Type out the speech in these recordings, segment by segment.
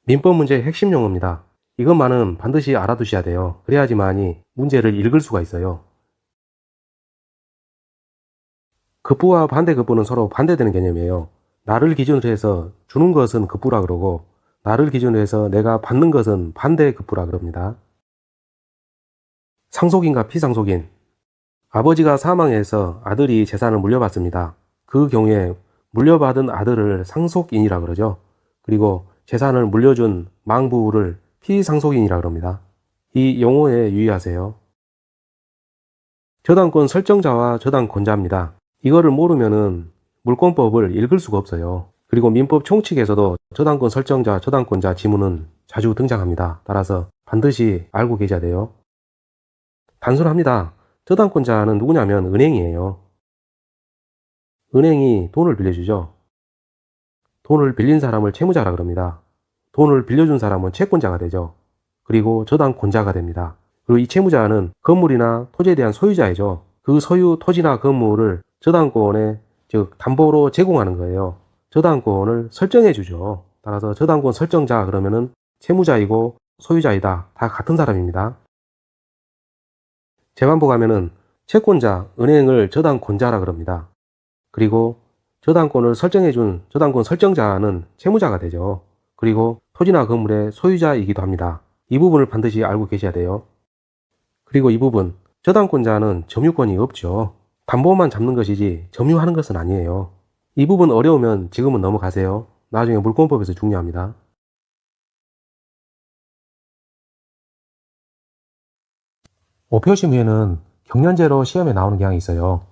민법 문제의 핵심 용어입니다. 이것만은 반드시 알아두셔야 돼요. 그래야지만이 문제를 읽을 수가 있어요. 급부와 반대급부는 서로 반대되는 개념이에요. 나를 기준으로 해서 주는 것은 급부라 그러고, 나를 기준으로 해서 내가 받는 것은 반대급부라 그럽니다. 상속인과 피상속인. 아버지가 사망해서 아들이 재산을 물려받습니다. 그 경우에 물려받은 아들을 상속인이라 그러죠. 그리고 재산을 물려준 망부를 피상속인이라 그럽니다. 이 용어에 유의하세요. 저당권 설정자와 저당권자입니다. 이거를 모르면은 물권법을 읽을 수가 없어요. 그리고 민법 총칙에서도 저당권 설정자, 저당권자 지문은 자주 등장합니다. 따라서 반드시 알고 계셔야 돼요. 단순합니다. 저당권자는 누구냐면 은행이에요. 은행이 돈을 빌려주죠. 돈을 빌린 사람을 채무자라 그럽니다. 돈을 빌려준 사람은 채권자가 되죠. 그리고 저당권자가 됩니다. 그리고 이 채무자는 건물이나 토지에 대한 소유자이죠. 그 소유 토지나 건물을 저당권에 즉 담보로 제공하는 거예요. 저당권을 설정해 주죠. 따라서 저당권 설정자 그러면은 채무자이고 소유자이다. 다 같은 사람입니다. 재반복 하면은 채권자, 은행을 저당권자라 그럽니다. 그리고 저당권을 설정해 준 저당권 설정자는 채무자가 되죠. 그리고 토지나 건물의 소유자이기도 합니다. 이 부분을 반드시 알고 계셔야 돼요. 그리고 이 부분, 저당권자는 점유권이 없죠. 담보만 잡는 것이지 점유하는 것은 아니에요. 이 부분 어려우면 지금은 넘어가세요. 나중에 물권법에서 중요합니다. 오표시무예는 경련제로 시험에 나오는 경향이 있어요.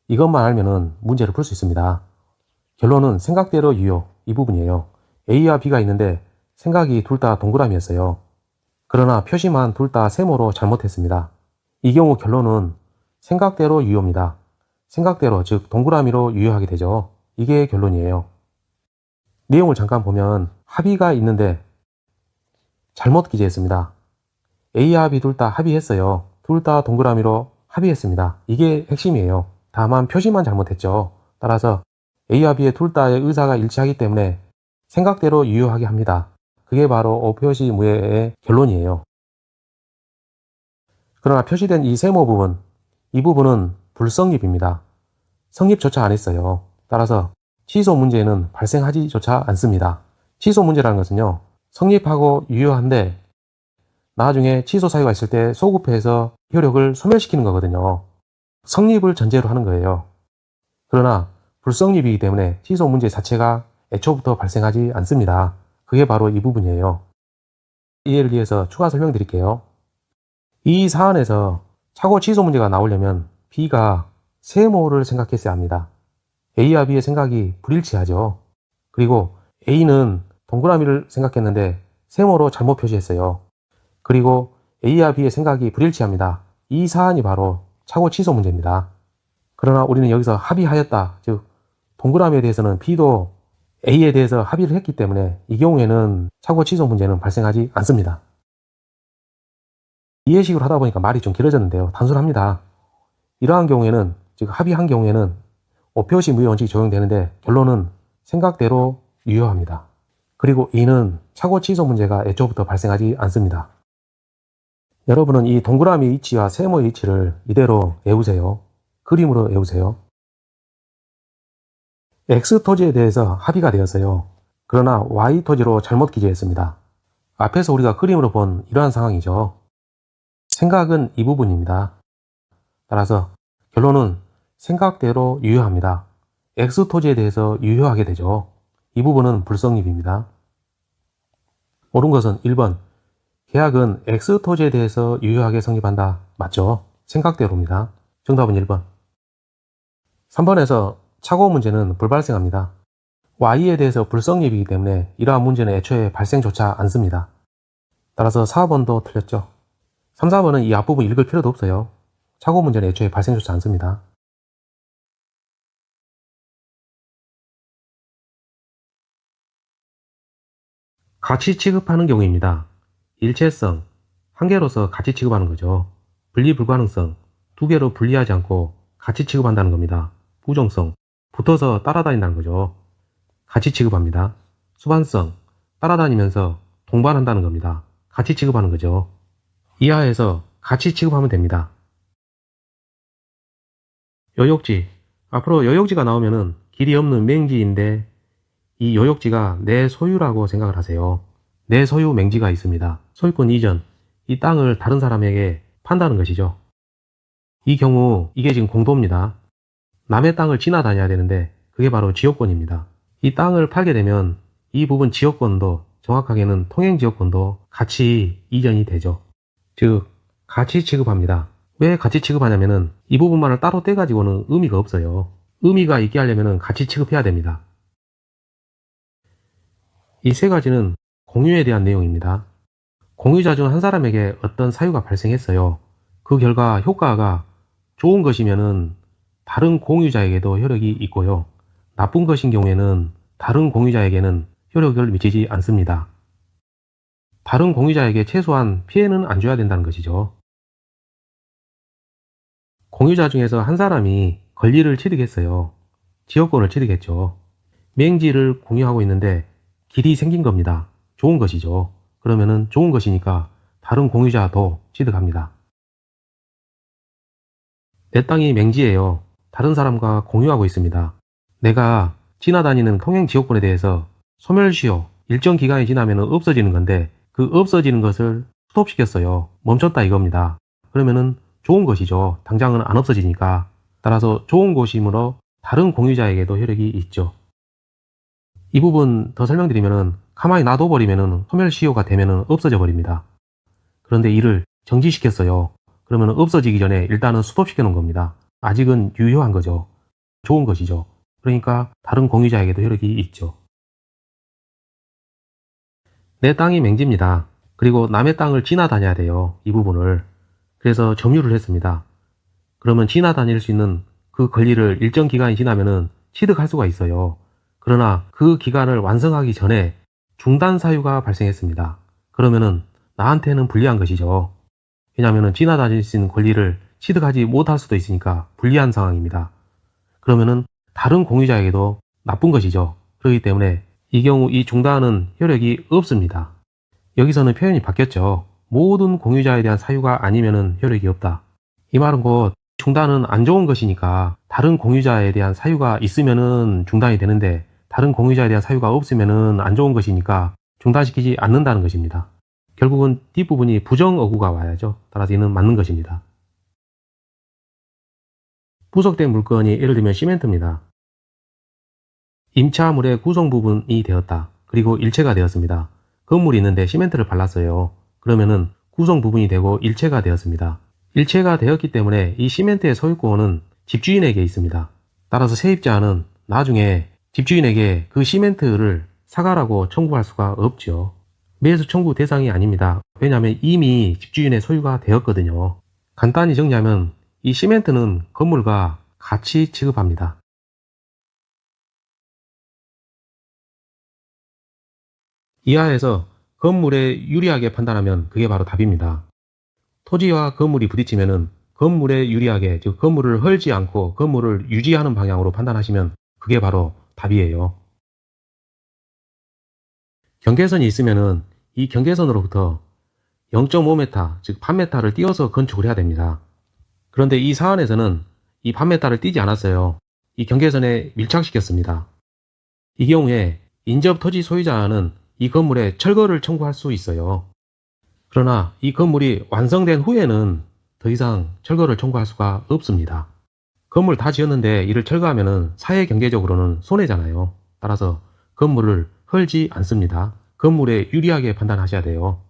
이것만 알면은 문제를 풀 수 있습니다. 결론은 생각대로 유효, 이 부분이에요. A와 B가 있는데 생각이 둘 다 동그라미였어요. 그러나 표시만 둘 다 세모로 잘못했습니다. 이 경우 결론은 생각대로 유효입니다. 생각대로, 즉 동그라미로 유효하게 되죠. 이게 결론이에요. 내용을 잠깐 보면 합의가 있는데 잘못 기재했습니다. A와 B 둘 다 합의했어요. 둘 다 동그라미로 합의했습니다. 이게 핵심이에요. 다만 표시만 잘못했죠. 따라서 A와 B의 둘 다의 의사가 일치하기 때문에 생각대로 유효하게 합니다. 그게 바로 오표시 무예의 결론이에요. 그러나 표시된 이 세모 부분, 이 부분은 불성립입니다. 성립조차 안 했어요. 따라서 취소 문제는 발생하지조차 않습니다. 취소 문제라는 것은요, 성립하고 유효한데 나중에 취소 사유가 있을 때 소급해서 효력을 소멸시키는 거거든요. 성립을 전제로 하는 거예요. 그러나 불성립이기 때문에 취소 문제 자체가 애초부터 발생하지 않습니다. 그게 바로 이 부분이에요. 이해를 위해서 추가 설명드릴게요. 이 사안에서 착오 취소 문제가 나오려면 B가 세모를 생각했어야 합니다. A와 B의 생각이 불일치하죠. 그리고 A는 동그라미를 생각했는데 세모로 잘못 표시했어요. 그리고 A와 B의 생각이 불일치합니다. 이 사안이 바로 착오 취소 문제입니다. 그러나 우리는 여기서 합의하였다. 즉 동그라미에 대해서는 B도 A에 대해서 합의를 했기 때문에 이 경우에는 착오 취소 문제는 발생하지 않습니다. 이해식으로 하다 보니까 말이 좀 길어졌는데요. 단순합니다. 이러한 경우에는, 즉 합의한 경우에는 오표시 무효 원칙이 적용되는데 결론은 생각대로 유효합니다. 그리고 이는 착오 취소 문제가 애초부터 발생하지 않습니다. 여러분은 이 동그라미 위치와 세모의 위치를 이대로 외우세요. 그림으로 외우세요. X 토지에 대해서 합의가 되었어요. 그러나 Y 토지로 잘못 기재했습니다. 앞에서 우리가 그림으로 본 이러한 상황이죠. 생각은 이 부분입니다. 따라서 결론은 생각대로 유효합니다. X 토지에 대해서 유효하게 되죠. 이 부분은 불성립입니다. 옳은 것은 1번. 계약은 X 토지에 대해서 유효하게 성립한다. 맞죠? 생각대로입니다. 정답은 1번. 3번에서 착오 문제는 불발생합니다. Y에 대해서 불성립이기 때문에 이러한 문제는 애초에 발생조차 않습니다. 따라서 4번도 틀렸죠. 3, 4번은 이 앞부분 읽을 필요도 없어요. 착오 문제는 애초에 발생조차 않습니다. 같이 취급하는 경우입니다. 일체성, 한 개로서 같이 취급하는 거죠. 분리 불가능성, 두 개로 분리하지 않고 같이 취급한다는 겁니다. 부정성, 붙어서 따라다닌다는 거죠. 같이 취급합니다. 수반성, 따라다니면서 동반한다는 겁니다. 같이 취급하는 거죠. 이하에서 같이 취급하면 됩니다. 요역지. 앞으로 요역지가 나오면은 길이 없는 맹지인데 이 요역지가 내 소유라고 생각을 하세요. 내 소유 맹지가 있습니다. 소유권 이전. 이 땅을 다른 사람에게 판다는 것이죠. 이 경우 이게 지금 공도입니다. 남의 땅을 지나다녀야 되는데 그게 바로 지역권입니다. 이 땅을 팔게 되면 이 부분 지역권도, 정확하게는 통행지역권도 같이 이전이 되죠. 즉 같이 취급합니다. 왜 같이 취급하냐면은 이 부분만을 따로 떼가지고는 의미가 없어요. 의미가 있게 하려면은 같이 취급해야 됩니다. 이 세 가지는 공유에 대한 내용입니다. 공유자 중 한 사람에게 어떤 사유가 발생했어요. 그 결과 효과가 좋은 것이면은 다른 공유자에게도 효력이 있고요. 나쁜 것인 경우에는 다른 공유자에게는 효력을 미치지 않습니다. 다른 공유자에게 최소한 피해는 안 줘야 된다는 것이죠. 공유자 중에서 한 사람이 권리를 취득했어요. 지역권을 취득했죠. 맹지를 공유하고 있는데 길이 생긴 겁니다. 좋은 것이죠. 그러면은 좋은 것이니까 다른 공유자도 취득합니다. 내 땅이 맹지예요. 다른 사람과 공유하고 있습니다. 내가 지나다니는 통행지역권에 대해서 소멸시효, 일정 기간이 지나면 없어지는 건데 그 없어지는 것을 스톱시켰어요. 멈췄다 이겁니다. 그러면은 좋은 것이죠. 당장은 안 없어지니까. 따라서 좋은 것이므로 다른 공유자에게도 효력이 있죠. 이 부분 더 설명드리면은 가만히 놔둬버리면은 소멸시효가 되면은 없어져 버립니다. 그런데 이를 정지시켰어요. 그러면 없어지기 전에 일단은 스톱시켜 놓은 겁니다. 아직은 유효한 거죠. 좋은 것이죠. 그러니까 다른 공유자에게도 효력이 있죠. 내 땅이 맹지입니다. 그리고 남의 땅을 지나다녀야 돼요. 이 부분을. 그래서 점유를 했습니다. 그러면 지나다닐 수 있는 그 권리를 일정 기간이 지나면은 취득할 수가 있어요. 그러나 그 기간을 완성하기 전에 중단 사유가 발생했습니다. 그러면은 나한테는 불리한 것이죠. 왜냐하면 지나다닐 수 있는 권리를 취득하지 못할 수도 있으니까 불리한 상황입니다. 그러면은 다른 공유자에게도 나쁜 것이죠. 그렇기 때문에 이 경우 이 중단은 효력이 없습니다. 여기서는 표현이 바뀌었죠. 모든 공유자에 대한 사유가 아니면은 효력이 없다. 이 말은 곧 중단은 안 좋은 것이니까 다른 공유자에 대한 사유가 있으면은 중단이 되는데 다른 공유자에 대한 사유가 없으면은 안 좋은 것이니까 중단시키지 않는다는 것입니다. 결국은 뒷부분이 부정어구가 와야죠. 따라서 이는 맞는 것입니다. 부속된 물건이 예를 들면 시멘트입니다. 임차물의 구성 부분이 되었다. 그리고 일체가 되었습니다. 건물이 있는데 시멘트를 발랐어요. 그러면은 구성 부분이 되고 일체가 되었습니다. 일체가 되었기 때문에 이 시멘트의 소유권은 집주인에게 있습니다. 따라서 세입자는 나중에 집주인에게 그 시멘트를 사가라고 청구할 수가 없죠. 매수 청구 대상이 아닙니다. 왜냐하면 이미 집주인의 소유가 되었거든요. 간단히 정리하면 이 시멘트는 건물과 같이 취급합니다. 이하에서 건물에 유리하게 판단하면 그게 바로 답입니다. 토지와 건물이 부딪히면은 건물에 유리하게, 즉 건물을 헐지 않고 건물을 유지하는 방향으로 판단하시면 그게 바로 답이에요. 경계선이 있으면은 이 경계선으로부터 0.5m, 즉 반메타를 띄워서 건축을 해야 됩니다. 그런데 이 사안에서는 이 반메타를 띄지 않았어요. 이 경계선에 밀착시켰습니다. 이 경우에 인접 토지 소유자는 이 건물에 철거를 청구할 수 있어요. 그러나 이 건물이 완성된 후에는 더 이상 철거를 청구할 수가 없습니다. 건물 다 지었는데 이를 철거하면 사회 경제적으로는 손해잖아요. 따라서 건물을 헐지 않습니다. 건물에 유리하게 판단하셔야 돼요.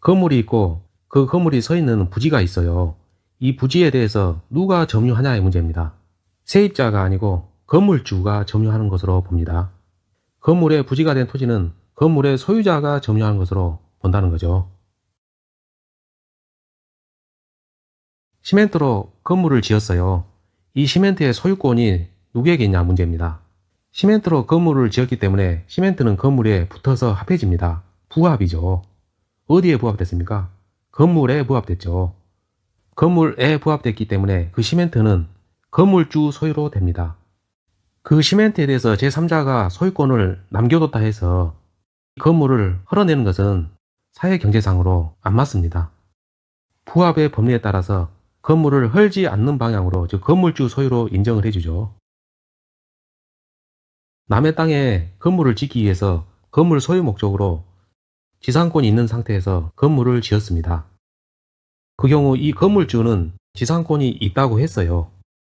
건물이 있고 그 건물이 서 있는 부지가 있어요. 이 부지에 대해서 누가 점유하냐의 문제입니다. 세입자가 아니고 건물주가 점유하는 것으로 봅니다. 건물의 부지가 된 토지는 건물의 소유자가 점유하는 것으로 본다는 거죠. 시멘트로 건물을 지었어요. 이 시멘트의 소유권이 누구에게 있냐 문제입니다. 시멘트로 건물을 지었기 때문에 시멘트는 건물에 붙어서 합해집니다. 부합이죠. 어디에 부합됐습니까? 건물에 부합됐죠. 건물에 부합됐기 때문에 그 시멘트는 건물주 소유로 됩니다. 그 시멘트에 대해서 제3자가 소유권을 남겨뒀다 해서 건물을 헐어내는 것은 사회경제상으로 안 맞습니다. 부합의 법리에 따라서 건물을 헐지 않는 방향으로, 즉 건물주 소유로 인정을 해주죠. 남의 땅에 건물을 짓기 위해서 건물 소유 목적으로 지상권이 있는 상태에서 건물을 지었습니다. 그 경우 이 건물주는 지상권이 있다고 했어요.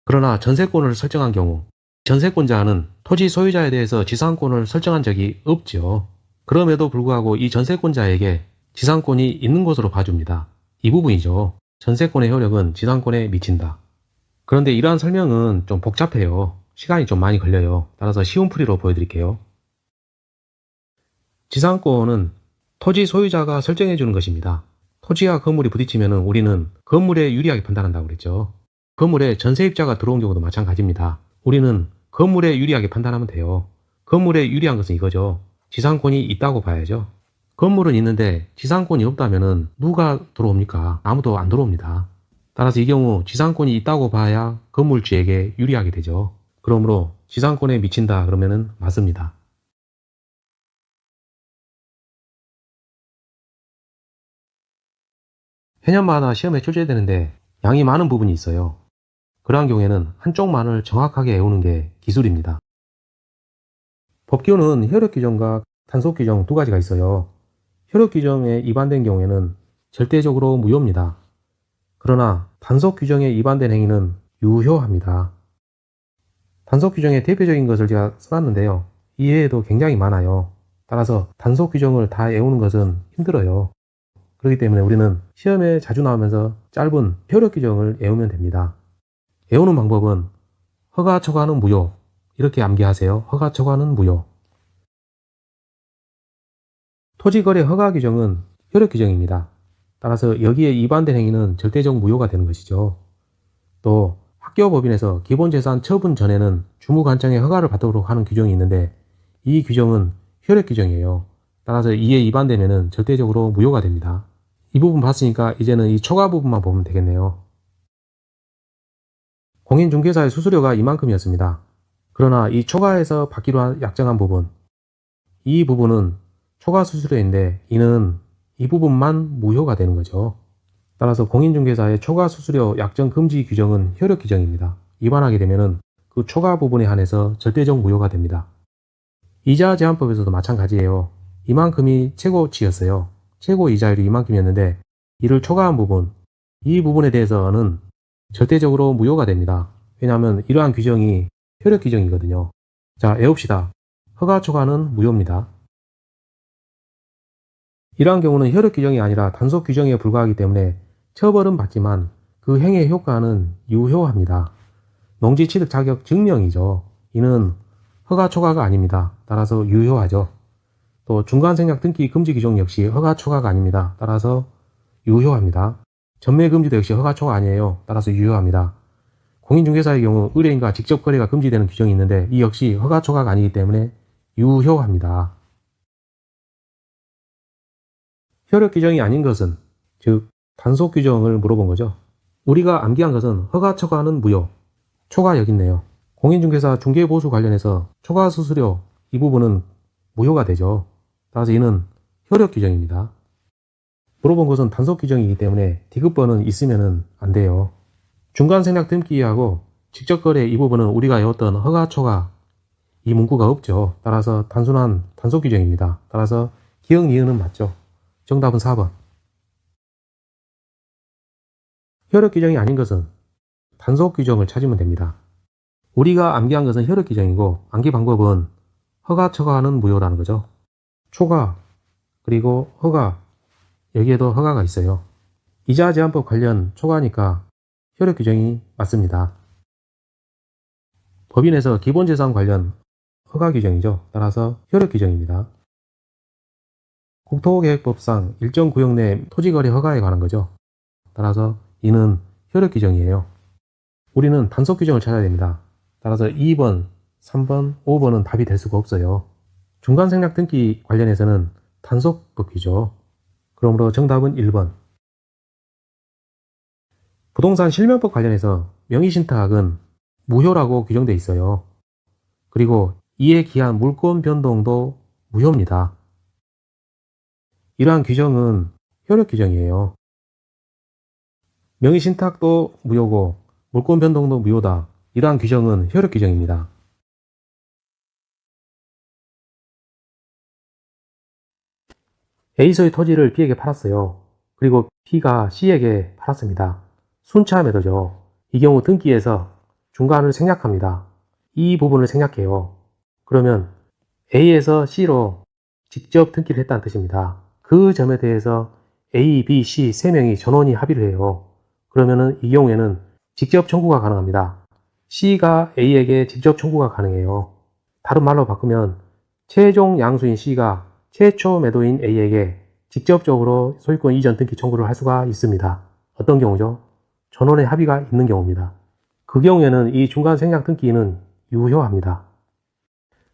그러나 전세권을 설정한 경우 전세권자는 토지 소유자에 대해서 지상권을 설정한 적이 없죠. 그럼에도 불구하고 이 전세권자에게 지상권이 있는 것으로 봐줍니다. 이 부분이죠. 전세권의 효력은 지상권에 미친다. 그런데 이러한 설명은 좀 복잡해요. 시간이 좀 많이 걸려요. 따라서 쉬운 풀이로 보여드릴게요. 지상권은 토지 소유자가 설정해 주는 것입니다. 토지와 건물이 부딪히면 우리는 건물에 유리하게 판단한다고 그랬죠. 건물에 전세입자가 들어온 경우도 마찬가지입니다. 우리는 건물에 유리하게 판단하면 돼요. 건물에 유리한 것은 이거죠. 지상권이 있다고 봐야죠. 건물은 있는데 지상권이 없다면 누가 들어옵니까? 아무도 안 들어옵니다. 따라서 이 경우 지상권이 있다고 봐야 건물주에게 유리하게 되죠. 그러므로 지상권에 미친다 그러면 맞습니다. 해년마다 시험에 출제되는데 양이 많은 부분이 있어요. 그러한 경우에는 한쪽만을 정확하게 외우는 게 기술입니다. 법규는 효력규정과 단속규정 두 가지가 있어요. 효력규정에 위반된 경우에는 절대적으로 무효입니다. 그러나 단속규정에 위반된 행위는 유효합니다. 단속규정의 대표적인 것을 제가 써놨는데요. 이외에도 굉장히 많아요. 따라서 단속규정을 다 외우는 것은 힘들어요. 그렇기 때문에 우리는 시험에 자주 나오면서 짧은 효력규정을 외우면 됩니다. 외우는 방법은 허가 초과는 무효, 이렇게 암기하세요. 허가 초과는 무효. 토지거래 허가 규정은 효력 규정입니다. 따라서 여기에 위반된 행위는 절대적 무효가 되는 것이죠. 또 학교법인에서 기본재산 처분 전에는 주무관청의 허가를 받도록 하는 규정이 있는데 이 규정은 효력 규정이에요. 따라서 이에 위반되면 절대적으로 무효가 됩니다. 이 부분 봤으니까 이제는 이 초과 부분만 보면 되겠네요. 공인중개사의 수수료가 이만큼이었습니다. 그러나 이 초과에서 받기로 약정한 부분, 이 부분은 초과 수수료인데 이는 이 부분만 무효가 되는 거죠. 따라서 공인중개사의 초과 수수료 약정 금지 규정은 효력 규정입니다. 위반하게 되면 그 초과 부분에 한해서 절대적 무효가 됩니다. 이자 제한법에서도 마찬가지예요. 이만큼이 최고치였어요. 최고 이자율이 이만큼이었는데 이를 초과한 부분, 이 부분에 대해서는 절대적으로 무효가 됩니다. 왜냐하면 이러한 규정이 효력 규정이거든요. 자, 외웁시다. 허가 초과는 무효입니다. 이러한 경우는 효력 규정이 아니라 단속 규정에 불과하기 때문에 처벌은 받지만 그 행위의 효과는 유효합니다. 농지 취득 자격 증명이죠. 이는 허가 초과가 아닙니다. 따라서 유효하죠. 또 중간생략 등기 금지 규정 역시 허가 초과가 아닙니다. 따라서 유효합니다. 전매 금지도 역시 허가 초과 아니에요. 따라서 유효합니다. 공인중개사의 경우 의뢰인과 직접 거래가 금지되는 규정이 있는데 이 역시 허가 초과가 아니기 때문에 유효합니다. 효력 규정이 아닌 것은, 즉 단속 규정을 물어본 거죠. 우리가 암기한 것은 허가 초과는 무효, 초과 여기 있네요. 공인중개사 중개보수 관련해서 초과 수수료 이 부분은 무효가 되죠. 따라서 이는 효력 규정입니다. 물어본 것은 단속 규정이기 때문에 디귿번은 있으면 안 돼요. 중간생략 등기하고 직접거래 이 부분은 우리가 외웠던 허가 초과 이 문구가 없죠. 따라서 단순한 단속 규정입니다. 따라서 기억 니은은 맞죠. 정답은 4번. 효력 규정이 아닌 것은 단속 규정을 찾으면 됩니다. 우리가 암기한 것은 효력 규정이고 암기 방법은 허가 초과는 무효라는 거죠. 초과 그리고 허가, 여기에도 허가가 있어요. 이자 제한법 관련 초과니까 효력 규정이 맞습니다. 법인에서 기본재산 관련 허가 규정이죠. 따라서 효력 규정입니다. 국토계획법상 일정 구역 내 토지거래 허가에 관한 거죠. 따라서 이는 효력 규정이에요. 우리는 단속 규정을 찾아야 됩니다. 따라서 2번, 3번, 5번은 답이 될 수가 없어요. 중간생략 등기 관련해서는 단속법이죠. 그러므로 정답은 1번. 부동산 실명법 관련해서 명의신탁은 무효라고 규정되어 있어요. 그리고 이에 기한 물권 변동도 무효입니다. 이러한 규정은 효력 규정이에요. 명의신탁도 무효고 물권 변동도 무효다. 이러한 규정은 효력 규정입니다. A소의 토지를 B에게 팔았어요. 그리고 B가 C에게 팔았습니다. 순차 매도죠. 이 경우 등기에서 중간을 생략합니다. 이 부분을 생략해요. 그러면 A에서 C로 직접 등기를 했다는 뜻입니다. 그 점에 대해서 A, B, C 3명이 전원이 합의를 해요. 그러면은 이 경우에는 직접 청구가 가능합니다. C가 A에게 직접 청구가 가능해요. 다른 말로 바꾸면 최종 양수인 C가 최초 매도인 A에게 직접적으로 소유권 이전 등기 청구를 할 수가 있습니다. 어떤 경우죠? 전원의 합의가 있는 경우입니다. 그 경우에는 이 중간 생략 등기는 유효합니다.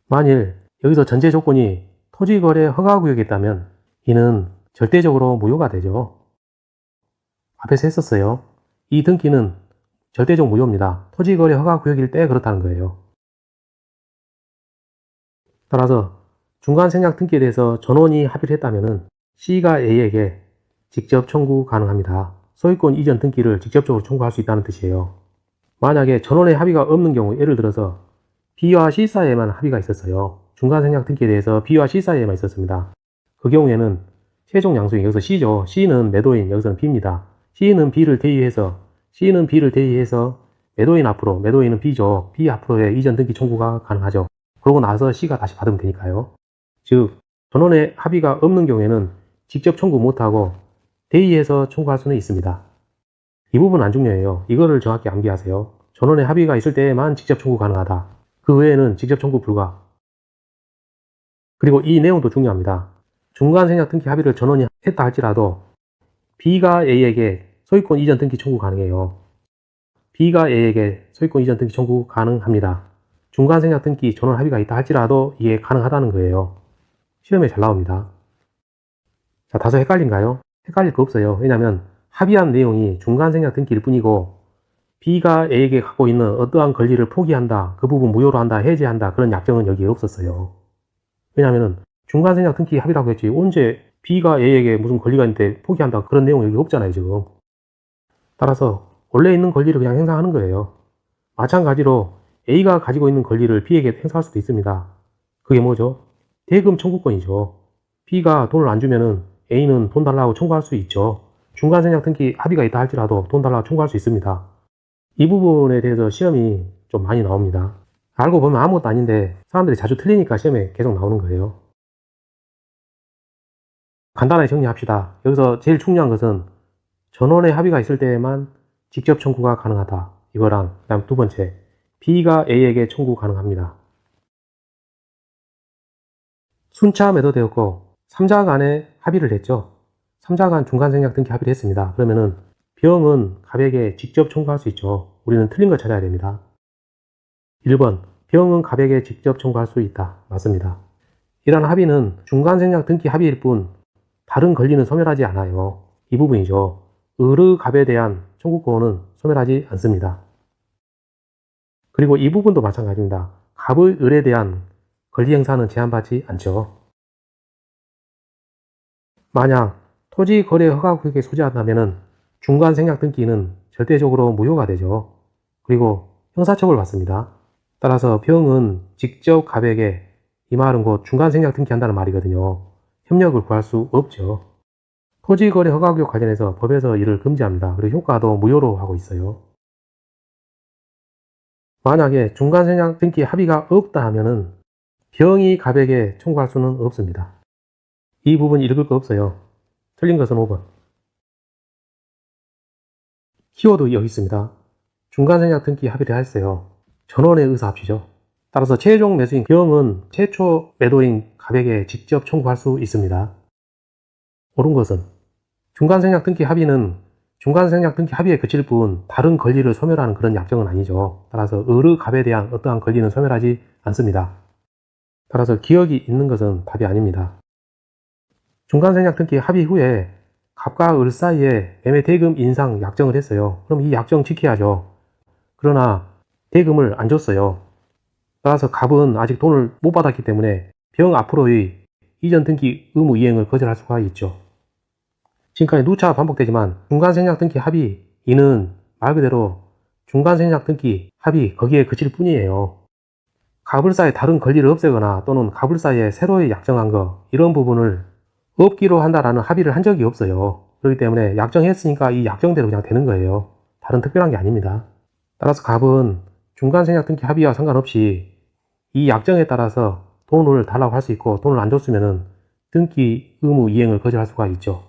만일 여기서 전제 조건이 토지거래 허가구역에 있다면 이는 절대적으로 무효가 되죠. 앞에서 했었어요. 이 등기는 절대적 무효입니다. 토지거래 허가구역일 때 그렇다는 거예요. 따라서 중간 생략 등기에 대해서 전원이 합의를 했다면 C가 A에게 직접 청구 가능합니다. 소유권 이전 등기를 직접적으로 청구할 수 있다는 뜻이에요. 만약에 전원의 합의가 없는 경우, 예를 들어서 B와 C 사이에만 합의가 있었어요. 중간 생략 등기에 대해서 B와 C 사이에만 있었습니다. 그 경우에는 최종 양수인, 여기서 C죠. C는 매도인, 여기서는 B입니다. C는 B를 대의해서 매도인 앞으로, 매도인은 B죠. B 앞으로의 이전 등기 청구가 가능하죠. 그러고 나서 C가 다시 받으면 되니까요. 즉, 전원의 합의가 없는 경우에는 직접 청구 못하고 대의해서 청구할 수는 있습니다. 이 부분은 안 중요해요. 이거를 정확히 암기하세요. 전원의 합의가 있을 때만 직접 청구 가능하다. 그 외에는 직접 청구 불가. 그리고 이 내용도 중요합니다. 중간 생략 등기 합의를 전원이 했다 할지라도 B가 A에게 소유권 이전 등기 청구 가능해요. B가 A에게 소유권 이전 등기 청구 가능합니다. 중간 생략 등기 전원 합의가 있다 할지라도 이게 가능하다는 거예요. 시험에 잘 나옵니다. 자, 다소 헷갈린가요? 헷갈릴 거 없어요. 왜냐하면 합의한 내용이 중간 생략 등기일 뿐이고 B가 A에게 갖고 있는 어떠한 권리를 포기한다, 그 부분 무효로 한다, 해제한다, 그런 약정은 여기에 없었어요. 왜냐하면 중간 생략 등기 합의라고 했지 언제 B가 A에게 무슨 권리가 있는데 포기한다, 그런 내용이 여기 없잖아요 지금. 따라서 원래 있는 권리를 그냥 행사하는 거예요. 마찬가지로 A가 가지고 있는 권리를 B에게 행사할 수도 있습니다. 그게 뭐죠? 대금 청구권이죠. B가 돈을 안 주면은 A는 돈 달라고 청구할 수 있죠. 중간 생략 등기 합의가 있다 할지라도 돈 달라고 청구할 수 있습니다. 이 부분에 대해서 시험이 좀 많이 나옵니다. 알고 보면 아무것도 아닌데 사람들이 자주 틀리니까 시험에 계속 나오는 거예요. 간단하게 정리합시다. 여기서 제일 중요한 것은 전원의 합의가 있을 때에만 직접 청구가 가능하다. 이거랑 그다음 두 번째, B가 A에게 청구 가능합니다. 순차 매도되었고 3자 간에 합의를 했죠. 3자 간 중간 생략 등기 합의를 했습니다. 그러면은 병은 갑에게 직접 청구할 수 있죠. 우리는 틀린 걸 찾아야 됩니다. 1번, 병은 갑에게 직접 청구할 수 있다. 맞습니다. 이러한 합의는 중간 생략 등기 합의일 뿐 다른 권리는 소멸하지 않아요. 이 부분이죠. 을의 갑에 대한 청구권은 소멸하지 않습니다. 그리고 이 부분도 마찬가지입니다. 갑의 을에 대한 권리 행사는 제한받지 않죠. 만약 토지 거래 허가 구역에 소지한다면 중간 생략 등기는 절대적으로 무효가 되죠. 그리고 형사처벌 받습니다. 따라서 병은 직접 갑에게, 이 말은 곧 중간 생략 등기한다는 말이거든요. 협력을 구할 수 없죠. 토지 거래 허가 구역 관련해서 법에서 이를 금지합니다. 그리고 효과도 무효로 하고 있어요. 만약에 중간 생략 등기 합의가 없다 하면은 병이 갑에게 청구할 수는 없습니다. 이 부분 읽을 거 없어요. 틀린 것은 5번. 키워드 여기 있습니다. 중간 생략 등기 합의를 했어요. 전원의 의사 합치죠. 따라서 최종 매수인 병은 최초 매도인 갑에게 직접 청구할 수 있습니다. 옳은 것은 중간 생략 등기 합의는 중간 생략 등기 합의에 그칠 뿐 다른 권리를 소멸하는 그런 약정은 아니죠. 따라서 을의 갑에 대한 어떠한 권리는 소멸하지 않습니다. 따라서 기억이 있는 것은 답이 아닙니다. 중간 생략 등기 합의 후에 갑과 을 사이에 매매 대금 인상 약정을 했어요. 그럼 이 약정 지켜야죠. 그러나 대금을 안 줬어요. 따라서 갑은 아직 돈을 못 받았기 때문에 병 앞으로의 이전 등기 의무 이행을 거절할 수가 있죠. 지금까지 누차 반복되지만 중간생략 등기 합의 이는 말 그대로 중간생략 등기 합의 거기에 그칠 뿐이에요. 갑을사의 다른 권리를 없애거나 또는 갑을사에 새로 약정한 거 이런 부분을 없기로 한다라는 합의를 한 적이 없어요. 그렇기 때문에 약정했으니까 이 약정대로 그냥 되는 거예요. 다른 특별한 게 아닙니다. 따라서 갑은 중간생략 등기 합의와 상관없이 이 약정에 따라서 돈을 달라고 할 수 있고 돈을 안 줬으면 등기 의무 이행을 거절할 수가 있죠.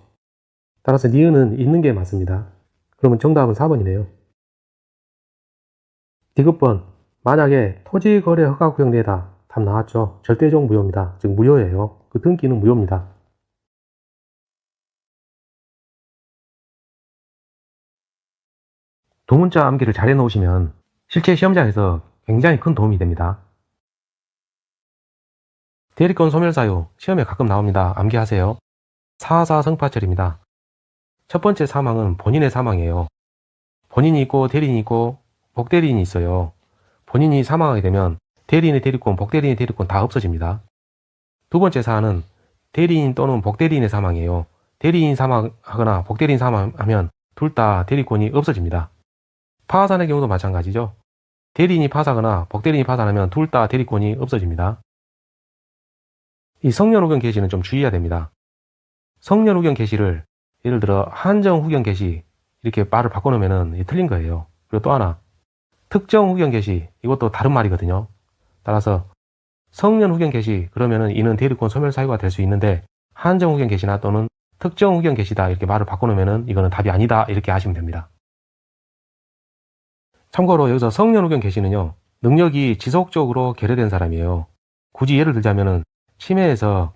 따라서 니은은 있는 게 맞습니다. 그러면 정답은 4번이네요. 디귿번 만약에 토지거래 허가 구역내다 답 나왔죠. 절대적 무효입니다. 즉 무효예요. 그 등기는 무효입니다. 두 문자 암기를 잘 해놓으시면 실제 시험장에서 굉장히 큰 도움이 됩니다. 대리권 소멸사유 시험에 가끔 나옵니다. 암기하세요. 사사성파철입니다. 첫 번째 사망은 본인의 사망이에요. 본인이 있고 대리인이 있고 복대리인이 있어요. 본인이 사망하게 되면 대리인의 대리권, 복대리인의 대리권 다 없어집니다. 두 번째 사안은 대리인 또는 복대리인의 사망이에요. 대리인 사망하거나 복대리인 사망하면 둘 다 대리권이 없어집니다. 파산의 경우도 마찬가지죠. 대리인이 파산하거나 복대리인이 파산하면 둘 다 대리권이 없어집니다. 이 성년후견 개시는 좀 주의해야 됩니다. 성년후견 개시를 예를 들어 한정후견 개시 이렇게 말을 바꿔놓으면 틀린 거예요. 그리고 또 하나 특정후견 개시 이것도 다른 말이거든요. 따라서 성년후견 개시 그러면은 이는 대리권 소멸 사유가 될 수 있는데 한정후견 개시나 또는 특정후견 개시다 이렇게 말을 바꿔놓으면은 이거는 답이 아니다 이렇게 하시면 됩니다. 참고로 여기서 성년후견 개시는요 능력이 지속적으로 결여된 사람이에요. 굳이 예를 들자면은 치매에서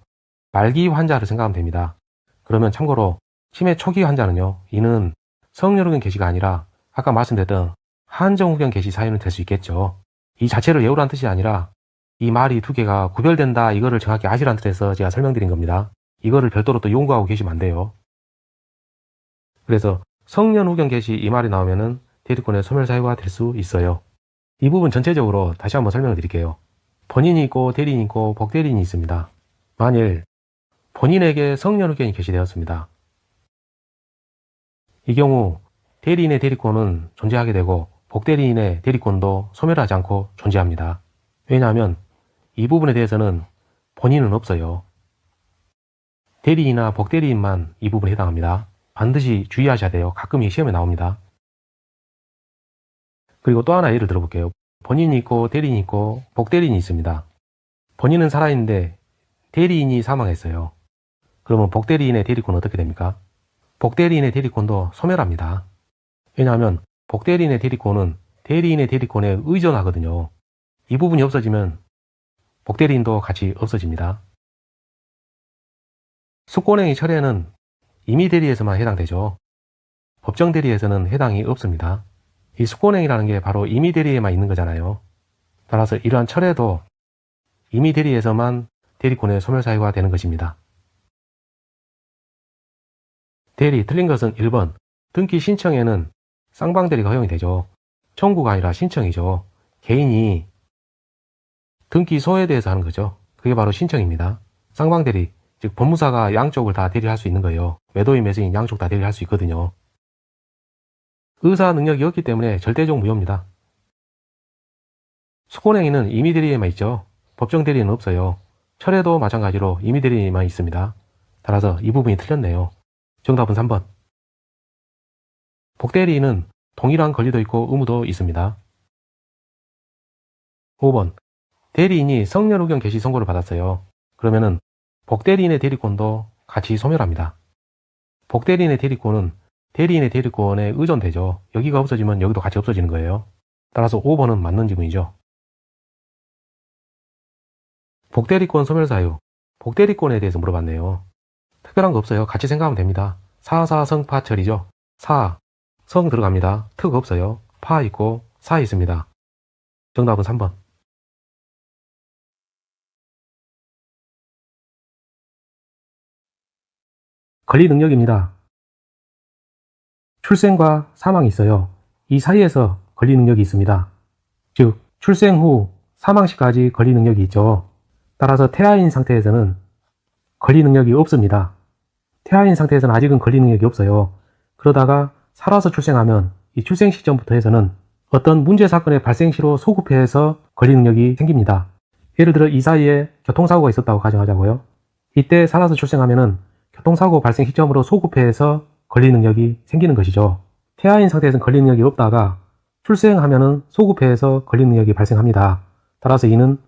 말기 환자를 생각하면 됩니다. 그러면 참고로 치매 초기 환자는요 이는 성년후견 개시가 아니라 아까 말씀드렸던 한정후견 개시 사유는 될 수 있겠죠. 이 자체를 예우란 뜻이 아니라 이 말이 두 개가 구별된다 이거를 정확히 아시라는 뜻에서 제가 설명드린 겁니다. 이거를 별도로 또 연구하고 계시면 안 돼요. 그래서 성년후견 개시 이 말이 나오면은 대리권의 소멸사유가 될 수 있어요. 이 부분 전체적으로 다시 한번 설명을 드릴게요. 본인이 있고 대리인이 있고 복대리인이 있습니다. 만일 본인에게 성년후견이 개시되었습니다. 이 경우 대리인의 대리권은 존재하게 되고 복대리인의 대리권도 소멸하지 않고 존재합니다. 왜냐하면 이 부분에 대해서는 본인은 없어요. 대리인이나 복대리인만 이 부분에 해당합니다. 반드시 주의하셔야 돼요. 가끔 이 시험에 나옵니다. 그리고 또 하나 예를 들어볼게요. 본인이 있고 대리인이 있고 복대리인이 있습니다. 본인은 살아있는데 대리인이 사망했어요. 그러면 복대리인의 대리권은 어떻게 됩니까? 복대리인의 대리권도 소멸합니다. 왜냐하면 복대리인의 대리권은 대리인의 대리권에 의존하거든요. 이 부분이 없어지면 복대리인도 같이 없어집니다. 숙고행위 철회는 임의대리에서만 해당되죠. 법정대리에서는 해당이 없습니다. 이 숙고행위라는 게 바로 임의대리에만 있는 거잖아요. 따라서 이러한 철회도 임의대리에서만 대리권의 소멸사유가 되는 것입니다. 대리 틀린 것은 1번 등기 신청에는 쌍방대리가 허용이 되죠. 청구가 아니라 신청이죠. 개인이 등기 소에 대해서 하는 거죠. 그게 바로 신청입니다. 쌍방대리, 즉 법무사가 양쪽을 다 대리할 수 있는 거예요. 매도인, 매수인 양쪽 다 대리할 수 있거든요. 의사 능력이 없기 때문에 절대적 무효입니다. 숙고행위는 임의대리에만 있죠. 법정대리는 없어요. 철회도 마찬가지로 임의대리에만 있습니다. 따라서 이 부분이 틀렸네요. 정답은 3번. 복대리인은 동일한 권리도 있고 의무도 있습니다. 5번. 대리인이 성년후견 개시 선고를 받았어요. 그러면은 복대리인의 대리권도 같이 소멸합니다. 복대리인의 대리권은 대리인의 대리권에 의존되죠. 여기가 없어지면 여기도 같이 없어지는 거예요. 따라서 5번은 맞는 지문이죠. 복대리권 소멸사유. 복대리권에 대해서 물어봤네요. 특별한 거 없어요. 같이 생각하면 됩니다. 사사성파철이죠. 사, 성 들어갑니다. 특 없어요. 파 있고 사 있습니다. 정답은 3번. 권리 능력입니다. 출생과 사망이 있어요. 이 사이에서 권리 능력이 있습니다. 즉 출생 후 사망 시까지 권리 능력이 있죠. 따라서 태아인 상태에서는 권리 능력이 없습니다. 태아인 상태에서는 아직은 권리 능력이 없어요. 그러다가 살아서 출생하면 이 출생 시점부터 해서는 어떤 문제 사건의 발생 시로 소급해서 권리 능력이 생깁니다. 예를 들어 이 사이에 교통사고가 있었다고 가정하자고요. 이때 살아서 출생하면은 교통사고 발생 시점으로 소급해서 권리 능력이 생기는 것이죠. 태아인 상태에서는 권리 능력이 없다가 출생하면은 소급해서 권리 능력이 발생합니다. 따라서 이는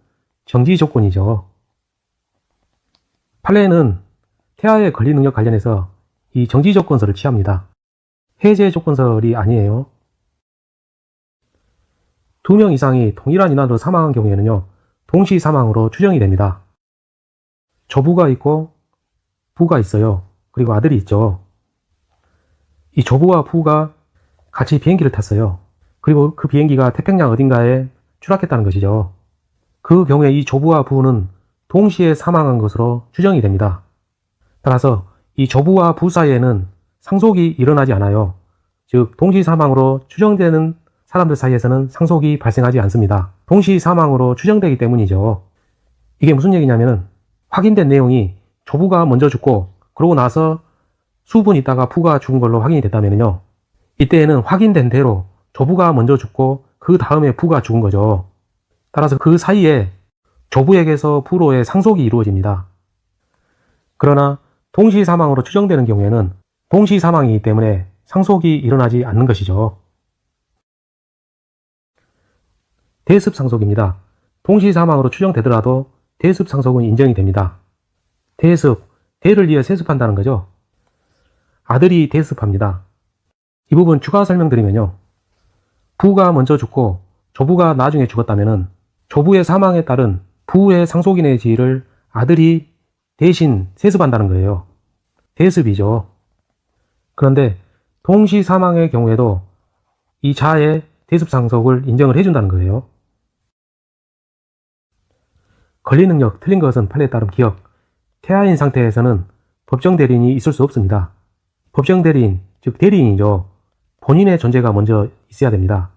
정지 조건이죠. 판례는 태아의 권리 능력 관련해서 이 정지 조건서를 취합니다. 해제 조건설이 아니에요. 2명 이상이 동일한 인환으로 사망한 경우에는요, 동시 사망으로 추정이 됩니다. 조부가 있고 부가 있어요. 그리고 아들이 있죠. 이 조부와 부가 같이 비행기를 탔어요. 그리고 그 비행기가 태평양 어딘가에 추락했다는 것이죠. 그 경우에 이 조부와 부는 동시에 사망한 것으로 추정이 됩니다. 따라서 이 조부와 부 사이에는 상속이 일어나지 않아요. 즉 동시 사망으로 추정되는 사람들 사이에서는 상속이 발생하지 않습니다. 동시 사망으로 추정되기 때문이죠. 이게 무슨 얘기냐면은 확인된 내용이 조부가 먼저 죽고 그러고 나서 수분 있다가 부가 죽은 걸로 확인이 됐다면요, 이때에는 확인된 대로 조부가 먼저 죽고 그 다음에 부가 죽은 거죠. 따라서 그 사이에 조부에게서 부로의 상속이 이루어집니다. 그러나 동시 사망으로 추정되는 경우에는 동시 사망이기 때문에 상속이 일어나지 않는 것이죠. 대습 상속입니다. 동시 사망으로 추정되더라도 대습 상속은 인정이 됩니다. 대습, 대를 이어 세습한다는 거죠. 아들이 대습합니다. 이 부분 추가 설명드리면요, 부가 먼저 죽고 조부가 나중에 죽었다면은 조부의 사망에 따른 부의 상속인의 지위를 아들이 대신 세습한다는 거예요. 대습이죠. 그런데 동시 사망의 경우에도 이 자의 대습 상속을 인정을 해준다는 거예요. 권리 능력 틀린 것은 판례에 따른 기억. 태아인 상태에서는 법정 대리인이 있을 수 없습니다. 법정 대리인, 즉 대리인이죠. 본인의 존재가 먼저 있어야 됩니다.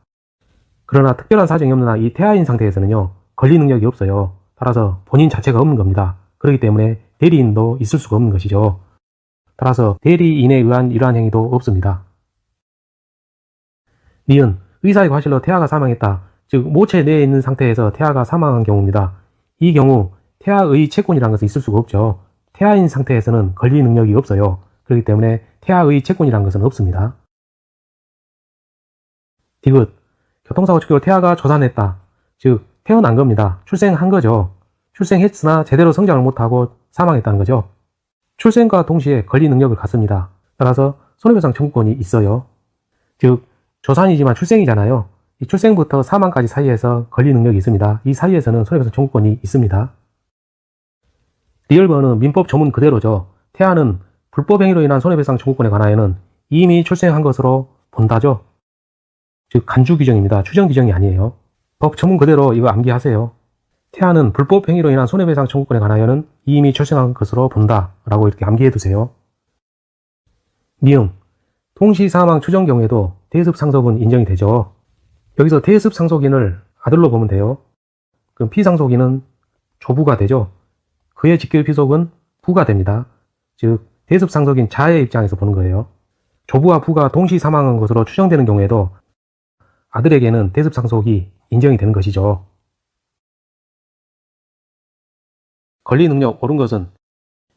그러나 특별한 사정이 없는 한 이 태아인 상태에서는요, 권리 능력이 없어요. 따라서 본인 자체가 없는 겁니다. 그렇기 때문에 대리인도 있을 수가 없는 것이죠. 따라서 대리인에 의한 이러한 행위도 없습니다. 니은, 의사의 과실로 태아가 사망했다. 즉 모체 내에 있는 상태에서 태아가 사망한 경우입니다. 이 경우 태아의 채권이라는 것은 있을 수가 없죠. 태아인 상태에서는 권리 능력이 없어요. 그렇기 때문에 태아의 채권이라는 것은 없습니다. 디귿, 교통사고 직후 태아가 조산했다. 즉 태어난 겁니다. 출생한 거죠. 출생했으나 제대로 성장을 못하고 사망했다는 거죠. 출생과 동시에 권리 능력을 갖습니다. 따라서 손해배상 청구권이 있어요. 즉 조산이지만 출생이잖아요. 이 출생부터 사망까지 사이에서 권리 능력이 있습니다. 이 사이에서는 손해배상 청구권이 있습니다. 리얼번은 민법 조문 그대로죠. 태아는 불법 행위로 인한 손해배상 청구권에 관하여는 이미 출생한 것으로 본다죠. 즉 간주 규정입니다. 추정 규정이 아니에요. 법 조문 그대로 이거 암기하세요. 태아는 불법 행위로 인한 손해배상 청구권에 관하여는 이미 출생한 것으로 본다 라고 이렇게 암기해 두세요. 미음, 동시 사망 추정 경우에도 대습 상속은 인정이 되죠. 여기서 대습 상속인을 아들로 보면 돼요. 그럼 피상속인은 조부가 되죠. 그의 직계 피속은 부가 됩니다. 즉 대습 상속인 자의 입장에서 보는 거예요. 조부와 부가 동시 사망한 것으로 추정되는 경우에도 아들에게는 대습 상속이 인정이 되는 것이죠. 권리 능력 옳은 것은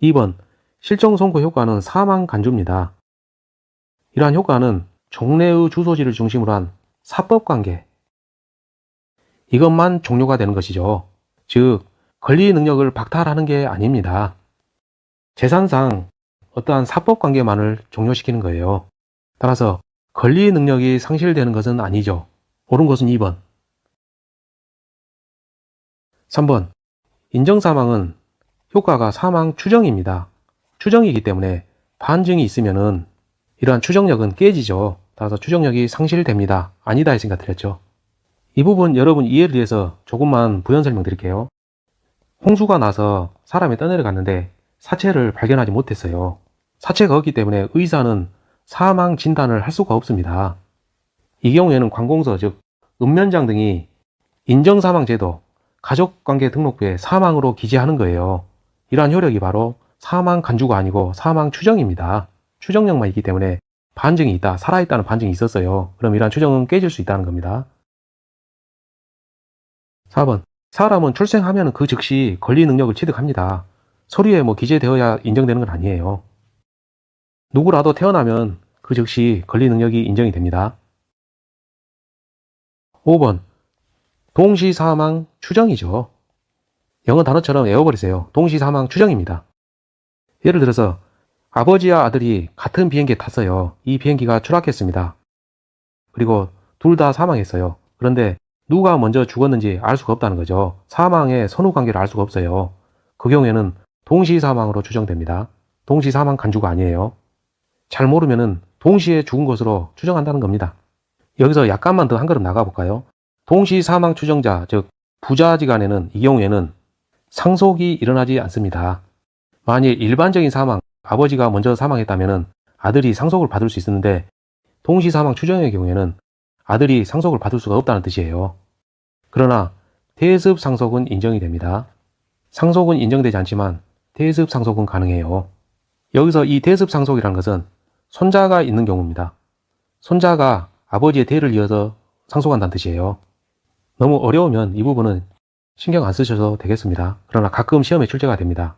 2번 실정 선고 효과는 사망 간주입니다. 이러한 효과는 종래의 주소지를 중심으로 한 사법관계, 이것만 종료가 되는 것이죠. 즉 권리 능력을 박탈하는 게 아닙니다. 재산상 어떠한 사법관계만을 종료시키는 거예요. 따라서 권리 능력이 상실되는 것은 아니죠. 옳은 것은 2번. 3번 인정사망은 효과가 사망 추정입니다. 추정이기 때문에 반증이 있으면은 이러한 추정력은 깨지죠. 따라서 추정력이 상실됩니다. 아니다 했으니까 드렸죠. 이 부분 여러분 이해를 위해서 조금만 부연 설명드릴게요. 홍수가 나서 사람이 떠내려갔는데 사체를 발견하지 못했어요. 사체가 없기 때문에 의사는 사망 진단을 할 수가 없습니다. 이 경우에는 관공서 즉 읍면장 등이 인정사망제도, 가족관계 등록부에 사망으로 기재하는 거예요. 이러한 효력이 바로 사망 간주가 아니고 사망 추정입니다. 추정력만 있기 때문에 반증이 있다, 살아있다는 반증이 있었어요. 그럼 이러한 추정은 깨질 수 있다는 겁니다. 4번. 사람은 출생하면 그 즉시 권리 능력을 취득합니다. 서류에 기재되어야 인정되는 건 아니에요. 누구라도 태어나면 그 즉시 권리 능력이 인정이 됩니다. 5번. 동시사망 추정이죠. 영어 단어처럼 외워버리세요. 동시사망 추정입니다. 예를 들어서 아버지와 아들이 같은 비행기에 탔어요. 이 비행기가 추락했습니다. 그리고 둘 다 사망했어요. 그런데 누가 먼저 죽었는지 알 수가 없다는 거죠. 사망의 선후관계를 알 수가 없어요. 그 경우에는 동시사망으로 추정됩니다. 동시사망 간주가 아니에요. 잘 모르면은 동시에 죽은 것으로 추정한다는 겁니다. 여기서 약간만 더 한 걸음 나가볼까요? 동시사망 추정자, 즉 부자지간에는 이 경우에는 상속이 일어나지 않습니다. 만일 일반적인 사망, 아버지가 먼저 사망했다면 아들이 상속을 받을 수 있었는데 동시사망 추정의 경우에는 아들이 상속을 받을 수가 없다는 뜻이에요. 그러나 대습 상속은 인정이 됩니다. 상속은 인정되지 않지만 대습 상속은 가능해요. 여기서 이 대습 상속이라는 것은 손자가 있는 경우입니다. 손자가 아버지의 대를 이어서 상속한다는 뜻이에요. 너무 어려우면 이 부분은 신경 안 쓰셔도 되겠습니다. 그러나 가끔 시험에 출제가 됩니다.